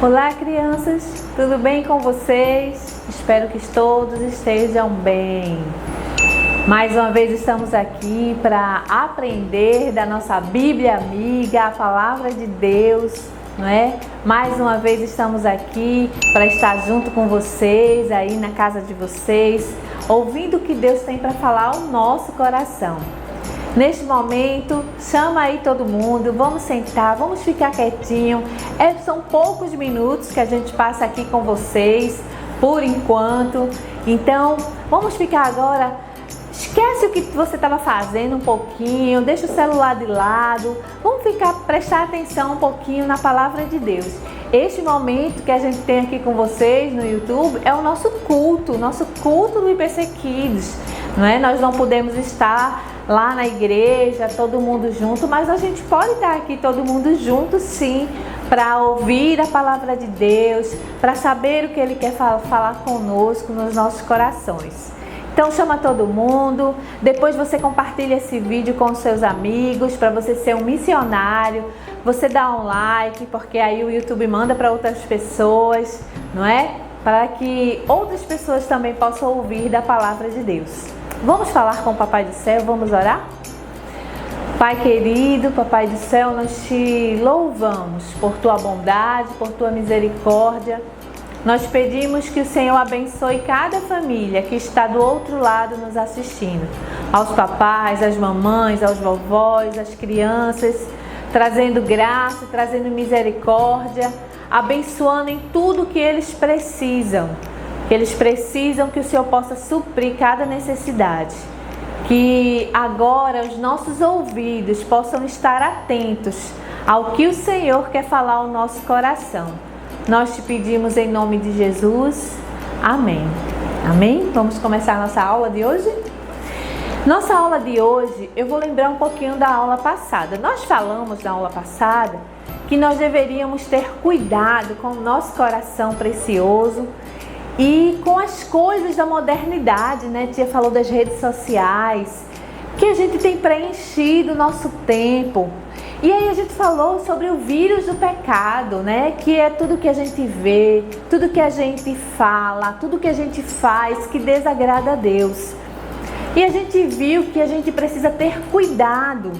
Olá, crianças, tudo bem com vocês? Espero que todos estejam bem. Mais uma vez estamos aqui para aprender da nossa Bíblia amiga, a Palavra de Deus, não é? Mais uma vez estamos aqui para estar junto com vocês, aí na casa de vocês, ouvindo o que Deus tem para falar ao nosso coração. Neste momento, chama aí todo mundo, vamos sentar, vamos ficar quietinho. São poucos minutos que a gente passa aqui com vocês, por enquanto. Então, vamos ficar agora. Esquece o que você estava fazendo um pouquinho, deixa o celular de lado. Vamos prestar atenção um pouquinho na Palavra de Deus. Este momento que a gente tem aqui com vocês no YouTube é o nosso culto do IPC Kids, não é? Nós não podemos estar lá na igreja, todo mundo junto, mas a gente pode estar aqui todo mundo junto sim, para ouvir a Palavra de Deus, para saber o que Ele quer falar conosco nos nossos corações. Então chama todo mundo, depois você compartilha esse vídeo com os seus amigos, para você ser um missionário, você dá um like, porque aí o YouTube manda para outras pessoas, não é? Para que outras pessoas também possam ouvir da Palavra de Deus. Vamos falar com o Papai do Céu, vamos orar? Pai querido, Papai do Céu, nós te louvamos por Tua bondade, por Tua misericórdia. Nós pedimos que o Senhor abençoe cada família que está do outro lado nos assistindo. Aos papais, às mamães, aos vovós, às crianças, trazendo graça, trazendo misericórdia, abençoando em tudo que eles precisam. Que eles precisam que o Senhor possa suprir cada necessidade. Que agora os nossos ouvidos possam estar atentos ao que o Senhor quer falar ao nosso coração. Nós te pedimos em nome de Jesus. Amém. Amém? Vamos começar a nossa aula de hoje? Nossa aula de hoje, eu vou lembrar um pouquinho da aula passada. Nós falamos na aula passada que nós deveríamos ter cuidado com o nosso coração precioso e com as coisas da modernidade, né? Tia falou das redes sociais, que a gente tem preenchido o nosso tempo. E aí a gente falou sobre o vírus do pecado, né? Que é tudo que a gente vê, tudo que a gente fala, tudo que a gente faz que desagrada a Deus. E a gente viu que a gente precisa ter cuidado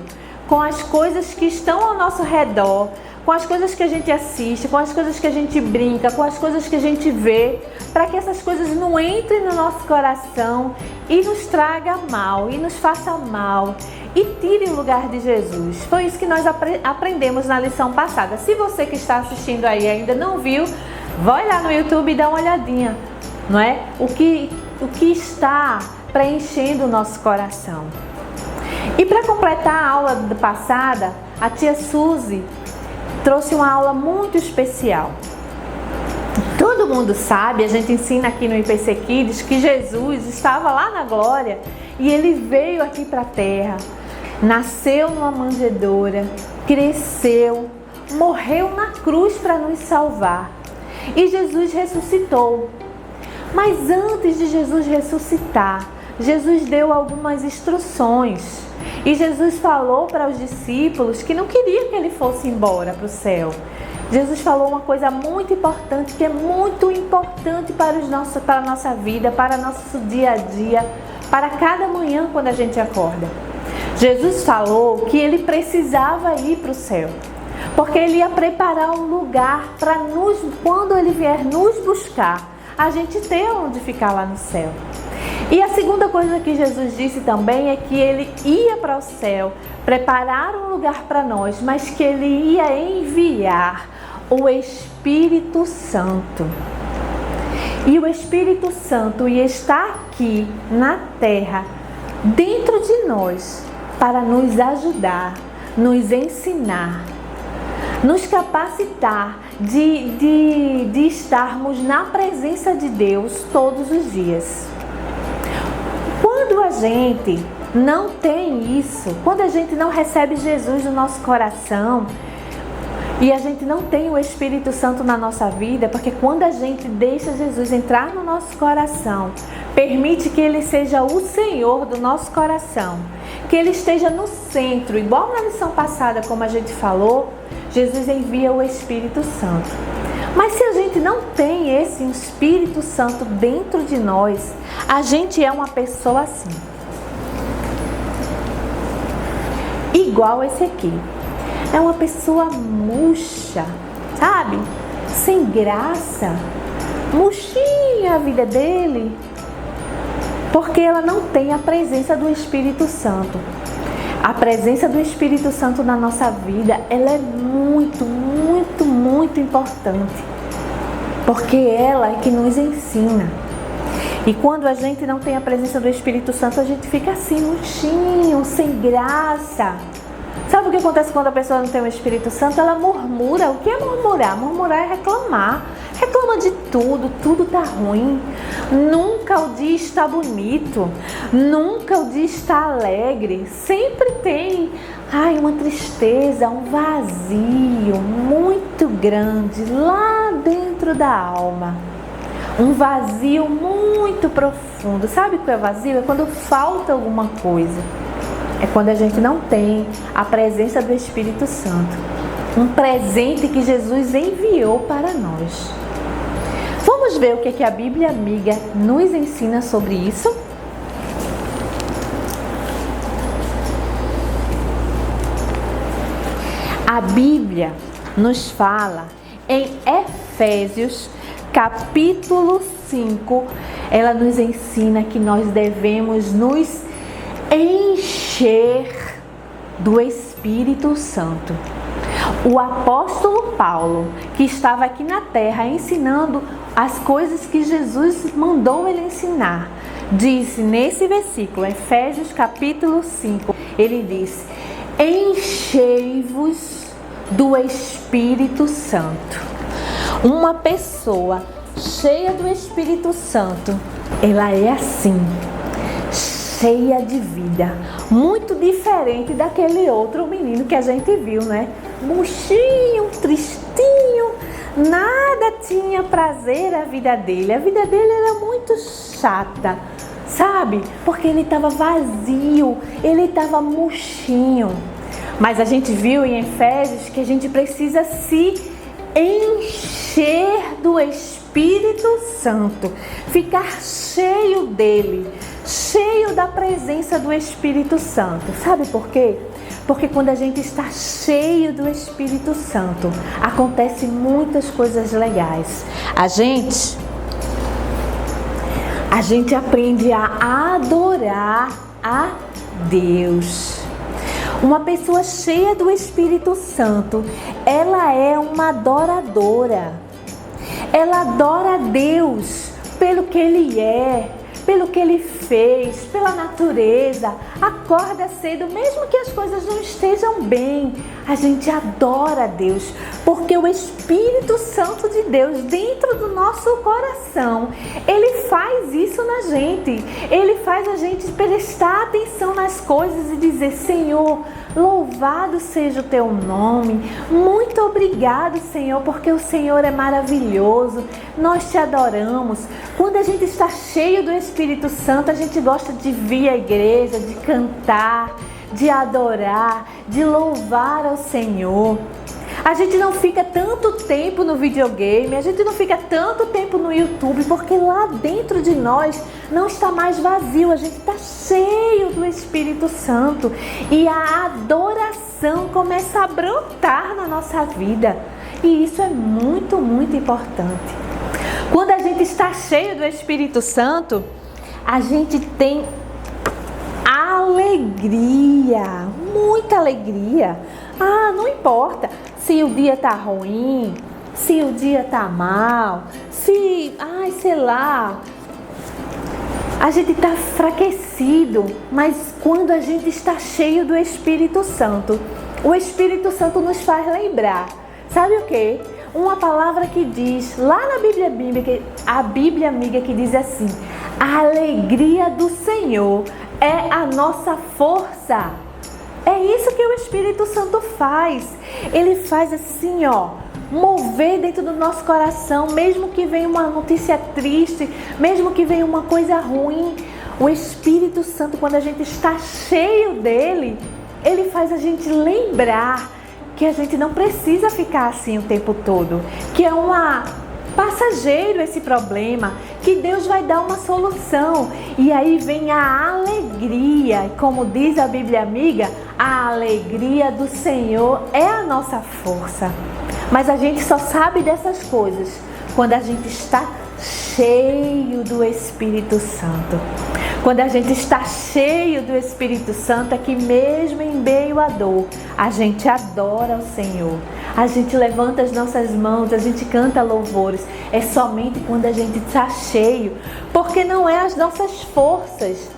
com as coisas que estão ao nosso redor, com as coisas que a gente assiste, com as coisas que a gente brinca, com as coisas que a gente vê, para que essas coisas não entrem no nosso coração e nos traga mal, e nos faça mal, e tire o lugar de Jesus. Foi isso que nós aprendemos na lição passada. Se você que está assistindo aí ainda não viu, vai lá no YouTube e dá uma olhadinha, não é? O que está preenchendo o nosso coração. E para completar a aula passada, a tia Suzy trouxe uma aula muito especial. Todo mundo sabe, a gente ensina aqui no IPC Kids, que Jesus estava lá na glória e Ele veio aqui para a terra, nasceu numa manjedoura, cresceu, morreu na cruz para nos salvar e Jesus ressuscitou. Mas antes de Jesus ressuscitar, Jesus deu algumas instruções. E Jesus falou para os discípulos que não queria que ele fosse embora para o céu. Jesus falou uma coisa muito importante, que é muito importante para a nossa vida, para nosso dia a dia, para cada manhã quando a gente acorda. Jesus falou que ele precisava ir para o céu, porque ele ia preparar um lugar para quando ele vier nos buscar, a gente ter onde ficar lá no céu. E a segunda coisa que Jesus disse também é que ele ia para o céu preparar um lugar para nós, mas que ele ia enviar o Espírito Santo. E o Espírito Santo ia estar aqui na terra, dentro de nós, para nos ajudar, nos ensinar, nos capacitar de estarmos na presença de Deus todos os dias. Quando a gente não tem isso, quando a gente não recebe Jesus no nosso coração e a gente não tem o Espírito Santo na nossa vida, porque quando a gente deixa Jesus entrar no nosso coração, permite que Ele seja o Senhor do nosso coração, que Ele esteja no centro, igual na lição passada, como a gente falou, Jesus envia o Espírito Santo. Mas se a gente não tem esse Espírito Santo dentro de nós, a gente é uma pessoa assim. Igual esse aqui. É uma pessoa murcha, sabe? Sem graça. Murchinha a vida dele. Porque ela não tem a presença do Espírito Santo. A presença do Espírito Santo na nossa vida, ela é muito, muito, muito importante. Porque ela é que nos ensina. E quando a gente não tem a presença do Espírito Santo, a gente fica assim, murchinho, sem graça. Sabe o que acontece quando a pessoa não tem o Espírito Santo? Ela murmura. O que é murmurar? Murmurar é reclamar. Reclama de tudo, tudo tá ruim. Nunca o dia está bonito. Nunca o dia está alegre. Sempre tem, uma tristeza, um vazio muito grande lá dentro da alma. Um vazio muito profundo. Sabe o que é vazio? É quando falta alguma coisa. É quando a gente não tem a presença do Espírito Santo. Um presente que Jesus enviou para nós. Vamos ver o que a Bíblia Amiga nos ensina sobre isso? A Bíblia nos fala em Efésios capítulo 5, ela nos ensina que nós devemos nos encher do Espírito Santo. O apóstolo Paulo, que estava aqui na terra ensinando as coisas que Jesus mandou ele ensinar, disse nesse versículo, Efésios capítulo 5, ele diz: enchei-vos do Espírito Santo. Uma pessoa cheia do Espírito Santo, ela é assim, cheia de vida, muito diferente daquele outro menino que a gente viu, né? Murchinho, tristinho, nada tinha prazer a vida dele era muito chata, sabe? Porque ele estava vazio, ele estava murchinho. Mas a gente viu em Efésios que a gente precisa se encher do Espírito Santo, ficar cheio dele, cheio da presença do Espírito Santo. Sabe por quê? Porque quando a gente está cheio do Espírito Santo, acontecem muitas coisas legais. A gente aprende a adorar a Deus. Uma pessoa cheia do Espírito Santo, ela é uma adoradora. Ela adora a Deus pelo que Ele é, pelo que Ele fez, pela natureza. Acorda cedo, mesmo que as coisas não estejam bem, a gente adora a Deus, porque o Espírito Santo de Deus dentro do nosso coração, Ele faz isso na gente. Ele faz a gente prestar atenção nas coisas e dizer: Senhor, louvado seja o Teu nome. Muito obrigado, Senhor, porque o Senhor é maravilhoso. Nós Te adoramos. Quando a gente está cheio do Espírito Santo, a gente gosta de vir à igreja, de cantar, de adorar, de louvar ao Senhor. A gente não fica tanto tempo no videogame, a gente não fica tanto tempo no YouTube, porque lá dentro de nós não está mais vazio, a gente está cheio do Espírito Santo e a adoração começa a brotar na nossa vida. E isso é muito, muito importante. Quando a gente está cheio do Espírito Santo, a gente tem alegria, muita alegria. Não importa se o dia tá ruim, se o dia tá mal, sei lá, a gente tá enfraquecido, mas quando a gente está cheio do Espírito Santo, o Espírito Santo nos faz lembrar, sabe o quê? Uma palavra que diz, lá na a Bíblia Amiga, que diz assim: a alegria do Senhor é a nossa força. É isso que o Espírito Santo faz. Ele faz assim, mover dentro do nosso coração, mesmo que venha uma notícia triste, mesmo que venha uma coisa ruim. O Espírito Santo, quando a gente está cheio dele, ele faz a gente lembrar que a gente não precisa ficar assim o tempo todo, que é passageiro esse problema, que Deus vai dar uma solução. E aí vem a alegria, como diz a Bíblia Amiga, a alegria do Senhor é a nossa força. Mas a gente só sabe dessas coisas quando a gente está cheio do Espírito Santo. Quando a gente está cheio do Espírito Santo, é que mesmo em meio à dor, a gente adora o Senhor. A gente levanta as nossas mãos, a gente canta louvores. É somente quando a gente está cheio, porque não é as nossas forças.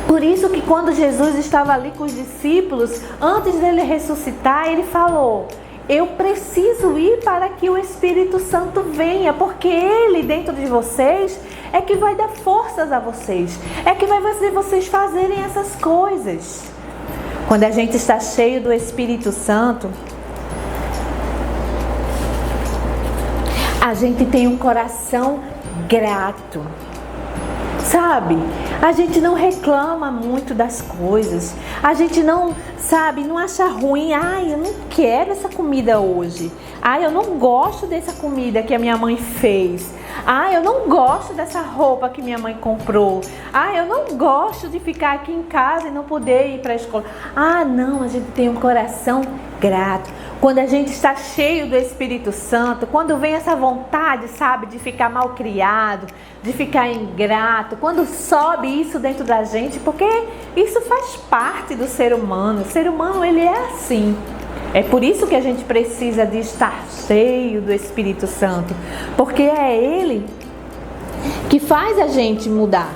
Por isso que quando Jesus estava ali com os discípulos, antes dele ressuscitar, ele falou: eu preciso ir para que o Espírito Santo venha, porque ele dentro de vocês é que vai dar forças a vocês, é que vai fazer vocês fazerem essas coisas. Quando a gente está cheio do Espírito Santo, a gente tem um coração grato, sabe? A gente não reclama muito das coisas, a gente não, sabe, não acha ruim. Ai, eu não quero essa comida hoje. Ai, eu não gosto dessa comida que a minha mãe fez. Ai, eu não gosto dessa roupa que minha mãe comprou. Ai, eu não gosto de ficar aqui em casa e não poder ir para a escola. Ah, não, a gente tem um coração grato. Quando a gente está cheio do Espírito Santo, quando vem essa vontade, sabe, de ficar mal criado, de ficar ingrato, quando sobe isso dentro da gente, porque isso faz parte do ser humano. O ser humano, ele é assim. É por isso que a gente precisa de estar cheio do Espírito Santo, porque é Ele que faz a gente mudar.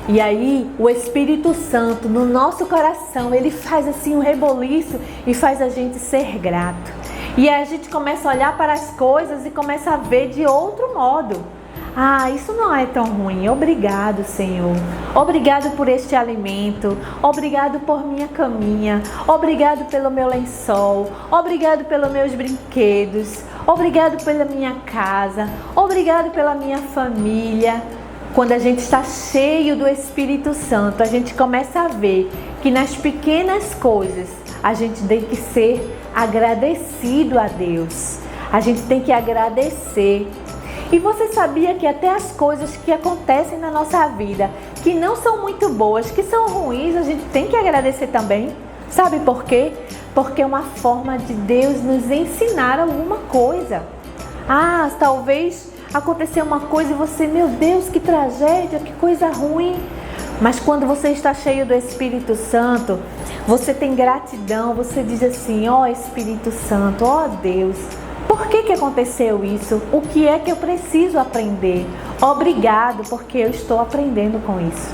E aí o Espírito Santo no nosso coração, ele faz assim um reboliço e faz a gente ser grato. E aí a gente começa a olhar para as coisas e começa a ver de outro modo. Ah, isso não é tão ruim. Obrigado, Senhor. Obrigado por este alimento. Obrigado por minha caminha. Obrigado pelo meu lençol. Obrigado pelos meus brinquedos. Obrigado pela minha casa. Obrigado pela minha família. Quando a gente está cheio do Espírito Santo, a gente começa a ver que nas pequenas coisas a gente tem que ser agradecido a Deus. A gente tem que agradecer. E você sabia que até as coisas que acontecem na nossa vida, que não são muito boas, que são ruins, a gente tem que agradecer também? Sabe por quê? Porque é uma forma de Deus nos ensinar alguma coisa. Ah, talvez aconteceu uma coisa e você, meu Deus, que tragédia, que coisa ruim. Mas quando você está cheio do Espírito Santo, você tem gratidão, você diz assim: ó Espírito Santo, ó Deus, por que aconteceu isso? O que é que eu preciso aprender? Obrigado, porque eu estou aprendendo com isso.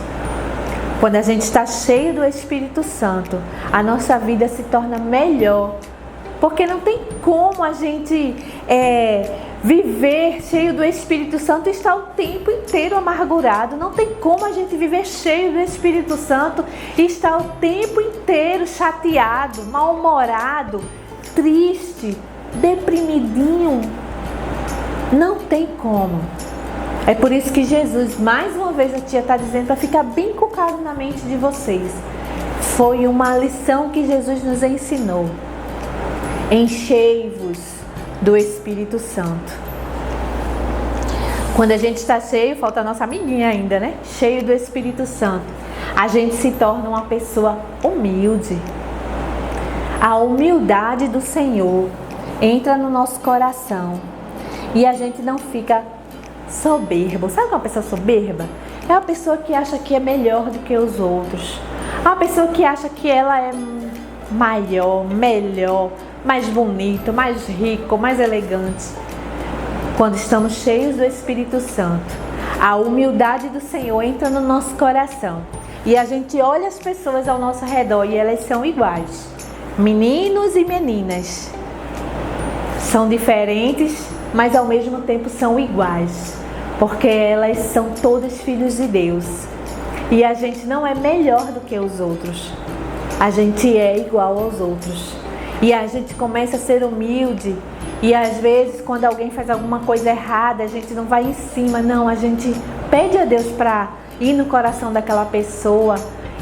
Quando a gente está cheio do Espírito Santo, a nossa vida se torna melhor. Porque não tem como a gente viver cheio do Espírito Santo e estar o tempo inteiro amargurado. Não tem como a gente viver cheio do Espírito Santo e estar o tempo inteiro chateado, mal-humorado, triste, deprimidinho. Não tem como. É por isso que Jesus, mais uma vez a tia está dizendo, para ficar bem colocado na mente de vocês, foi uma lição que Jesus nos ensinou. Enchei-vos do Espírito Santo. Quando a gente está cheio, falta a nossa amiguinha ainda, né? Cheio do Espírito Santo, a gente se torna uma pessoa humilde. A humildade do Senhor entra no nosso coração e a gente não fica soberbo. Sabe uma pessoa soberba? É uma pessoa que acha que é melhor do que os outros. É uma pessoa que acha que ela é maior, melhor, mais bonito, mais rico, mais elegante. Quando estamos cheios do Espírito Santo, a humildade do Senhor entra no nosso coração e a gente olha as pessoas ao nosso redor e elas são iguais. Meninos e meninas são diferentes, mas ao mesmo tempo são iguais, porque elas são todos filhos de Deus. E a gente não é melhor do que os outros, a gente é igual aos outros. E a gente começa a ser humilde. E às vezes quando alguém faz alguma coisa errada, a gente não vai em cima, não. A gente pede a Deus para ir no coração daquela pessoa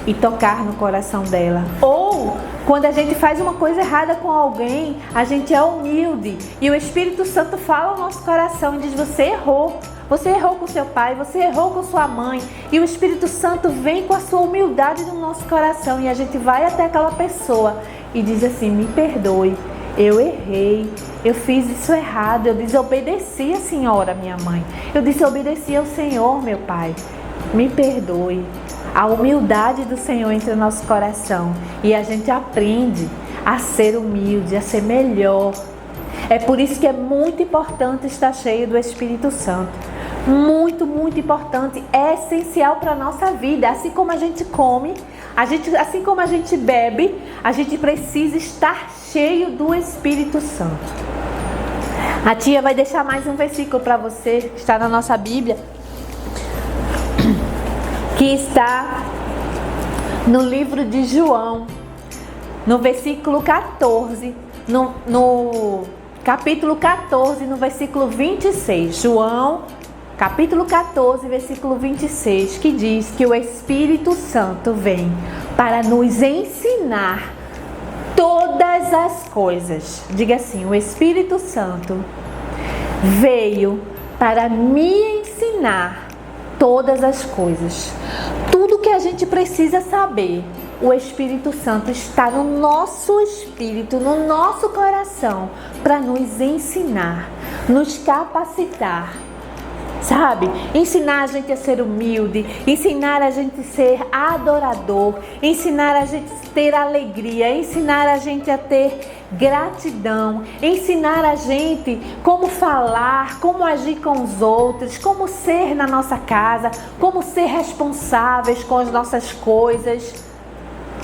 e tocar no coração dela. Ou Quando a gente faz uma coisa errada com alguém, a gente é humilde. E o Espírito Santo fala ao nosso coração e diz: você errou. Você errou com seu pai, você errou com sua mãe. E o Espírito Santo vem com a sua humildade no nosso coração. E a gente vai até aquela pessoa e diz assim: me perdoe, eu errei, eu fiz isso errado, eu desobedeci a senhora, minha mãe. Eu desobedeci ao Senhor, meu pai. Me perdoe. A humildade do Senhor entra no nosso coração. E a gente aprende a ser humilde, a ser melhor. É por isso que é muito importante estar cheio do Espírito Santo. Muito, muito importante. É essencial para a nossa vida. Assim como a gente come, assim como a gente bebe, a gente precisa estar cheio do Espírito Santo. A tia vai deixar mais um versículo para você, que está na nossa Bíblia, que está no livro de João, no versículo 14, no capítulo 14, no versículo 26. João, capítulo 14, versículo 26, que diz que o Espírito Santo vem para nos ensinar todas as coisas. Diga assim: o Espírito Santo veio para me ensinar todas as coisas. Tudo que a gente precisa saber, o Espírito Santo está no nosso espírito, no nosso coração, para nos ensinar, nos capacitar. Sabe? Ensinar a gente a ser humilde, ensinar a gente a ser adorador, ensinar a gente a ter alegria, ensinar a gente a ter gratidão, ensinar a gente como falar, como agir com os outros, como ser na nossa casa, como ser responsáveis com as nossas coisas.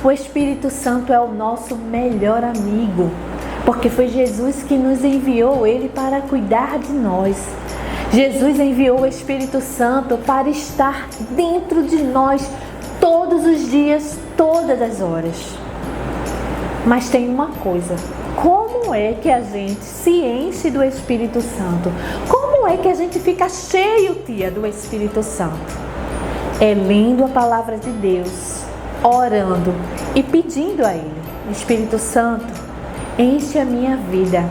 O Espírito Santo é o nosso melhor amigo, porque foi Jesus que nos enviou ele para cuidar de nós. Jesus enviou o Espírito Santo para estar dentro de nós todos os dias, todas as horas. Mas tem uma coisa: como é que a gente se enche do Espírito Santo? Como é que a gente fica cheio, tia, do Espírito Santo? É lendo a palavra de Deus, orando e pedindo a Ele: Espírito Santo, enche a minha vida.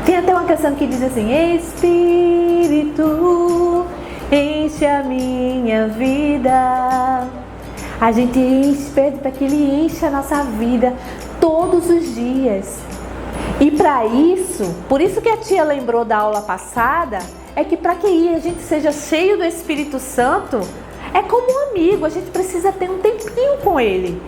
Tem até uma canção que diz assim: Espírito, enche a minha vida. A gente pede para que Ele enche a nossa vida todos os dias. E para isso, por isso que a tia lembrou da aula passada, é que para que a gente seja cheio do Espírito Santo, é como um amigo, a gente precisa ter um tempinho com Ele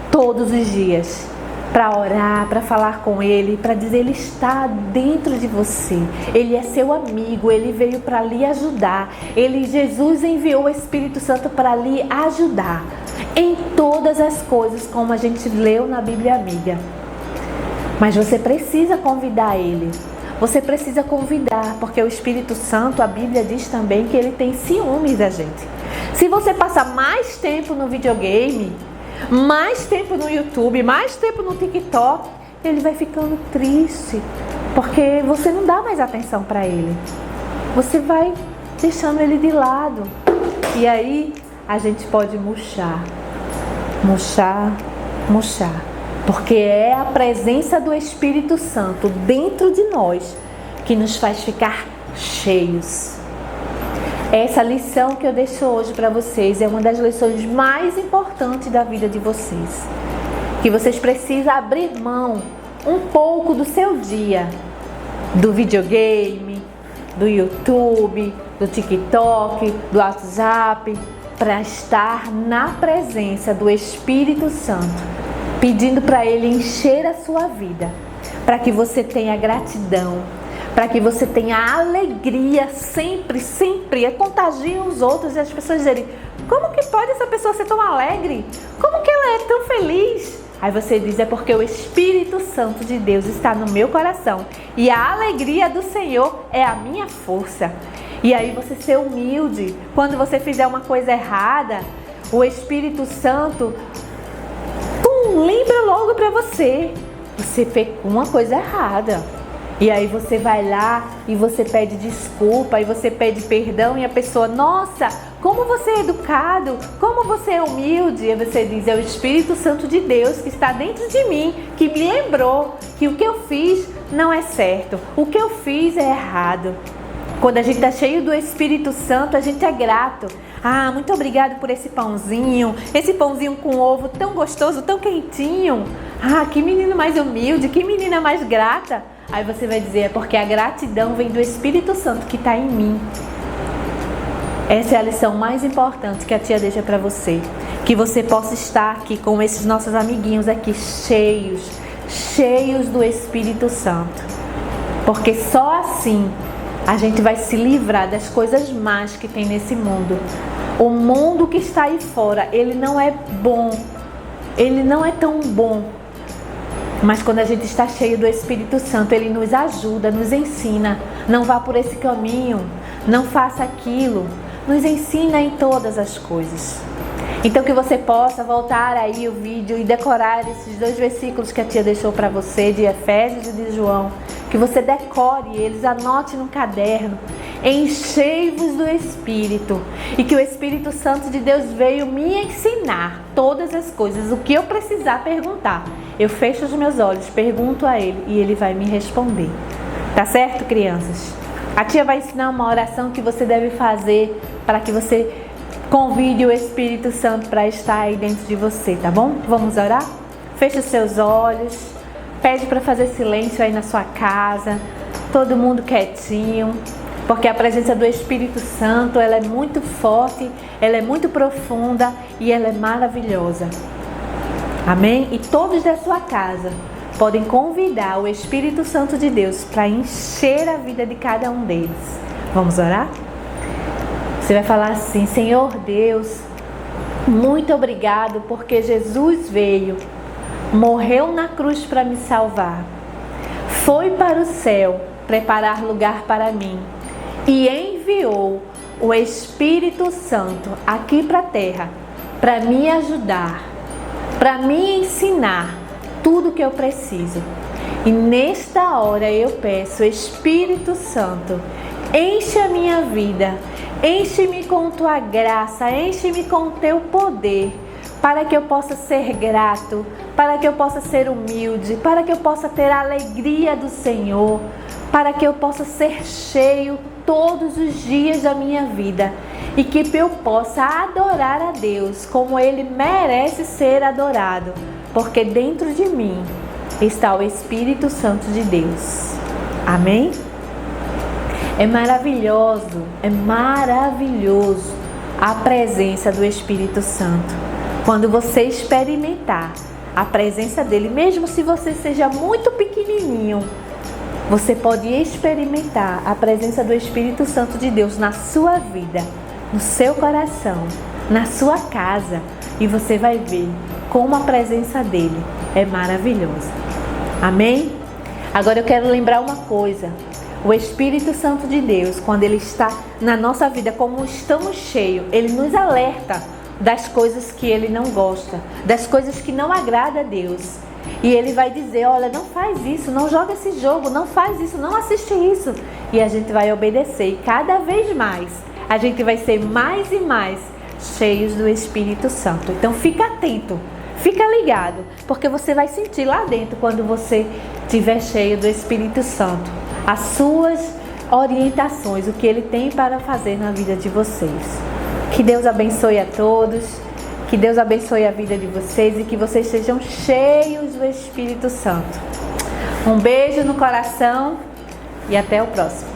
todos os dias, para orar, para falar com Ele, para dizer: Ele está dentro de você, Ele é seu amigo, Ele veio para lhe ajudar. Jesus enviou o Espírito Santo para lhe ajudar em todas as coisas, como a gente leu na Bíblia Amiga. Mas você precisa convidar Ele, você precisa convidar, porque o Espírito Santo, a Bíblia diz também que ele tem ciúmes da gente. Se você passar mais tempo no videogame, mais tempo no YouTube, mais tempo no TikTok, ele vai ficando triste, porque você não dá mais atenção para ele. Você vai deixando ele de lado. E aí a gente pode murchar, porque é a presença do Espírito Santo dentro de nós que nos faz ficar cheios. Essa lição que eu deixo hoje para vocês é uma das lições mais importantes da vida de vocês. Que vocês precisam abrir mão um pouco do seu dia, do videogame, do YouTube, do TikTok, do WhatsApp, para estar na presença do Espírito Santo, pedindo para Ele encher a sua vida, para que você tenha gratidão, para que você tenha alegria sempre, sempre. Contagiam os outros e as pessoas dizerem: como que pode essa pessoa ser tão alegre? Como que ela é tão feliz? Aí você diz: é porque o Espírito Santo de Deus está no meu coração e a alegria do Senhor é a minha força. E aí você ser humilde. Quando você fizer uma coisa errada, o Espírito Santo lembra logo para você: você fez uma coisa errada. E aí você vai lá e você pede desculpa, e você pede perdão, e a pessoa, nossa, como você é educado, como você é humilde. E você diz, é o Espírito Santo de Deus que está dentro de mim, que me lembrou que o que eu fiz não é certo, o que eu fiz é errado. Quando a gente está cheio do Espírito Santo, a gente é grato. Ah, muito obrigado por esse pãozinho com ovo tão gostoso, tão quentinho. Ah, que menino mais humilde, que menina mais grata. Aí você vai dizer, é porque a gratidão vem do Espírito Santo que está em mim. Essa é a lição mais importante que a tia deixa para você. Que você possa estar aqui com esses nossos amiguinhos aqui, cheios do Espírito Santo. Porque só assim a gente vai se livrar das coisas más que tem nesse mundo. O mundo que está aí fora, ele não é bom. Ele não é tão bom. Mas quando a gente está cheio do Espírito Santo, ele nos ajuda, nos ensina. Não vá por esse caminho, não faça aquilo. Nos ensina em todas as coisas. Então que você possa voltar aí o vídeo e decorar esses 2 versículos que a tia deixou para você, de Efésios e de João. Que você decore eles, anote no caderno. Enchei-vos do Espírito. E que o Espírito Santo de Deus veio me ensinar todas as coisas. O que eu precisar perguntar, eu fecho os meus olhos, pergunto a Ele e Ele vai me responder. Tá certo, crianças? A tia vai ensinar uma oração que você deve fazer para que você convide o Espírito Santo para estar aí dentro de você, tá bom? Vamos orar? Feche os seus olhos. Pede para fazer silêncio aí na sua casa, todo mundo quietinho, porque a presença do Espírito Santo, ela é muito forte, ela é muito profunda e ela é maravilhosa. Amém? E todos da sua casa podem convidar o Espírito Santo de Deus para encher a vida de cada um deles. Vamos orar? Você vai falar assim, Senhor Deus, muito obrigado porque Jesus veio, morreu na cruz para me salvar, foi para o céu preparar lugar para mim e enviou o Espírito Santo aqui para a terra para me ajudar, para me ensinar tudo que eu preciso. E nesta hora eu peço, Espírito Santo, enche a minha vida, enche-me com tua graça, enche-me com teu poder, para que eu possa ser grato, para que eu possa ser humilde, para que eu possa ter a alegria do Senhor, para que eu possa ser cheio todos os dias da minha vida e que eu possa adorar a Deus como Ele merece ser adorado, porque dentro de mim está o Espírito Santo de Deus. Amém? É maravilhoso a presença do Espírito Santo. Quando você experimentar a presença dele, mesmo se você seja muito pequenininho, você pode experimentar a presença do Espírito Santo de Deus na sua vida, no seu coração, na sua casa, e você vai ver como a presença dele é maravilhosa. Amém? Agora eu quero lembrar uma coisa. O Espírito Santo de Deus, quando ele está na nossa vida, como estamos cheios, ele nos alerta das coisas que ele não gosta, das coisas que não agrada a Deus. E ele vai dizer, olha, não faz isso, não joga esse jogo, não faz isso, não assiste isso. E a gente vai obedecer. E cada vez mais, a gente vai ser mais e mais cheios do Espírito Santo. Então fica atento, fica ligado, porque você vai sentir lá dentro, quando você estiver cheio do Espírito Santo, as suas orientações, o que ele tem para fazer na vida de vocês. Que Deus abençoe a todos, que Deus abençoe a vida de vocês e que vocês sejam cheios do Espírito Santo. Um beijo no coração e até o próximo.